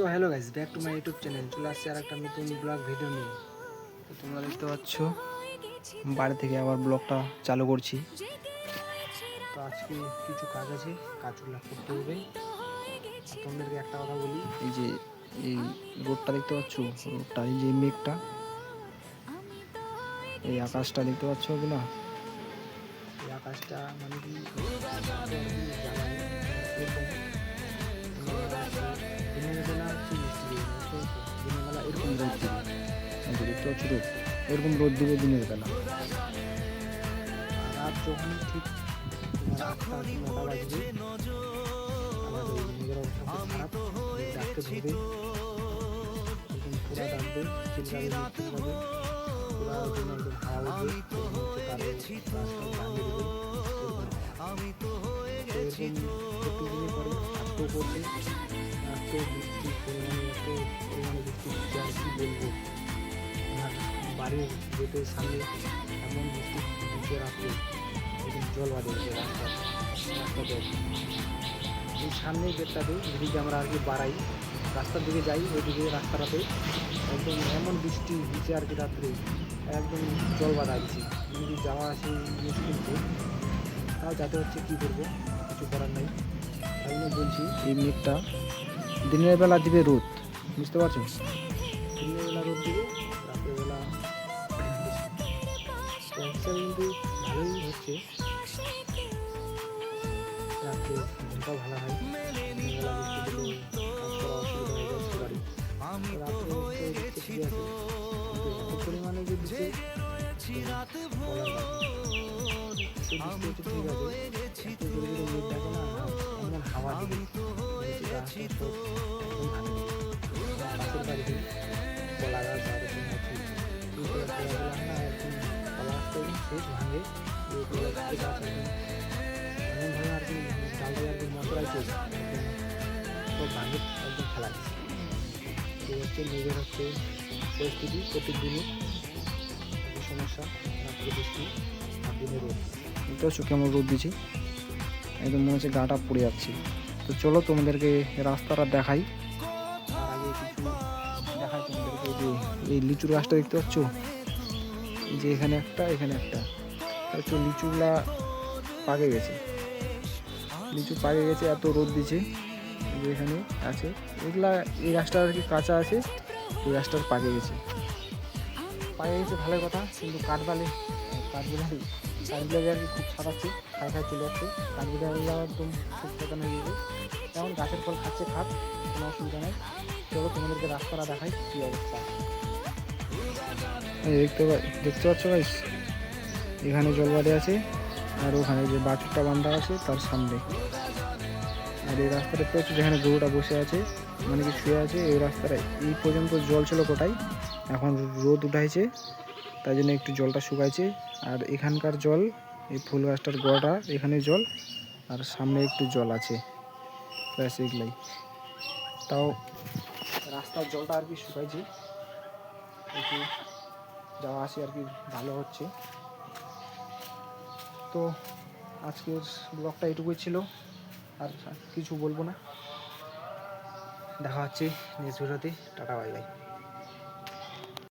So hello guys, back to my YouTube channel. চলে আসছে আর একটা নতুন ব্লগ ভিডিও নিয়ে। তো তোমরা দেখতে পাচ্ছ বাড়ি থেকে আবার ব্লগটা চালু করছি। তো আজকে কিছু কাজ আছে, কাজগুলো করতে হবে। আর তোমাদেরকে একটা কথা বলি, এই যে এই রোডটা দেখতে পাচ্ছ, রোডটা এই যে মেঘটা, এই আকাশটা দেখতে পাচ্ছ কি না? এই আকাশটা মানে কি জানাই এরকম দিনের বেলা হচ্ছে মিষ্টি দিনের বেলা এরকম রোদ দিবে, দেখতে পাচ্ছ রোদ, এরকম রোদ দিবে দিনের বেলা। রাত যখন ঠিক তোমার 8টা কি 9টা বাজবে, আমার ওই মেঘের অবস্থা খুব খারাপ, ডাকতে ধরবে, একদম পুরা ডাকবে, চিল্লাবে, চিল্লাবে, পুরা একদম একদম হাওয়া উঠবে, তার গাছটা ভাঙিয়ে দেবে। এরকম প্রতিদিনই করে, আজকেও করবে। এত বৃষ্টি পরিমাণে, এত পরিমাণে বৃষ্টি হচ্ছে আর কি বলবো। আমার বাড়ির গেটের সামনে এমন বৃষ্টি হচ্ছে রাত্রে, একদম জল বাঁধে গেছে রাস্তাতে। এই সামনের গেটটাতে যেদিকে আমরা আর কি বাড়াই, রাস্তার দিকে যাই, ওইদিকে রাস্তাটাতে একদম এমন বৃষ্টি হচ্ছে আর কি রাত্রে, একদম জল বাঁধা গেছে, মানে যাওয়া আসে মুশকিল। তাও যাতে হচ্ছে, কী করবো, কিছু করার নাই। তাই জন্য বলছি, এই মেঘটা দিনের বেলা দিবে রোদ, বুঝতে পারছো? দিনের বেলা রোদ দিবে, রাতের বেলা কিন্তু ভালোই হচ্ছে। রাত্রে ঘুমটাও ভালো হয়, দিনের বেলা বৃষ্টি দিলে কাজ করা অসুবিধা হয়ে যাচ্ছে বাড়ি। রাত্রে তো দেখতে ঠিকই আছে, কিন্তু এত পরিমাণে যে দিচ্ছে বলার বাইরে। সে বৃষ্টি হচ্ছে ঠিক আছে, এত জোরে জোরে মেঘ ডাকে না, এমন হাওয়া দিবে, গাছের সব একদম ভাঙে দেবে। পাশের বাড়িতে কলা গাছ আর এরকম আছে, সেই কলাগুলো না একদম কলা গাছটা একদম শেষ ভাঙে, এই কলা গাছ একদম এমনভাবে আর কি ডালটা আর কি মশলাইছে, একদম সব ভাঙে একদম ফেলা গেছে। এই হচ্ছে মেঘের হচ্ছে পরিস্থিতি, প্রত্যেকদিনই সমস্যা, রাত্রে বৃষ্টি আর দিনে রোদ। বুঝতে পারছো কেমন রোদ দিচ্ছে, একদম মনে হচ্ছে গাটা পড়ে যাচ্ছে। তো চলো তোমাদেরকে রাস্তাটা দেখাই। আর আগে কিছু দেখাই তোমাদেরকে, যে এই লিচুর গাছটা দেখতে পাচ্ছ, যে এখানে একটা, এখানে একটা, হচ্ছে লিচুগুলা পাকে গেছে, লিচু পাকে গেছে, এত রোদ দিচ্ছে। যে এখানে আছে এগুলা, এই গাছটা আর কি কাঁচা আছে, এই গাছটার পাকে গেছে, পাকে গেছে ভালোই কথা, কিন্তু কাঠবিড়ালি আর কি খুব ছাড়াচ্ছে, খায় খায় চলে যাচ্ছে। কাঠবিড়ালিরা একদম খুব প্রধান হয়ে গেছে, যেমন গাছের ফল খাচ্ছে, খাক, কোনো অসুবিধা নেই। চলো তোমাদেরকে রাস্তাটা দেখাই কী অবস্থা। দেখতে পাচ্ছ গাইস, এখানে জলবাড়ি আছে, আর ওখানে যে বাছুরটা বান্ধা আছে তার সামনে। আর এই রাস্তাটা পেয়েছো যেখানে গরুটা বসে আছে, মানে কি শুয়ে আছে, এই রাস্তাটায় এই পর্যন্ত জল ছিল কোটায়, এখন রোদ উঠাইছে, তাই জন্য একটু জলটা শুকাইছে। আর এখানকার জল, এই ফুল গাছটার গোড়াটা, এখানে জল, আর সামনে একটু জল আছে, ব্যাস এগুলাই। তাও রাস্তার জলটা আর কি শুকাইছে, একটু যাওয়া আসি আর কি ভালো হচ্ছে। তো আজকের ব্লগটা এটুকুই ছিল, আর কিছু বলবো না। দেখা হচ্ছে নেক্সট ভিডিওতে। Tata, bye bye.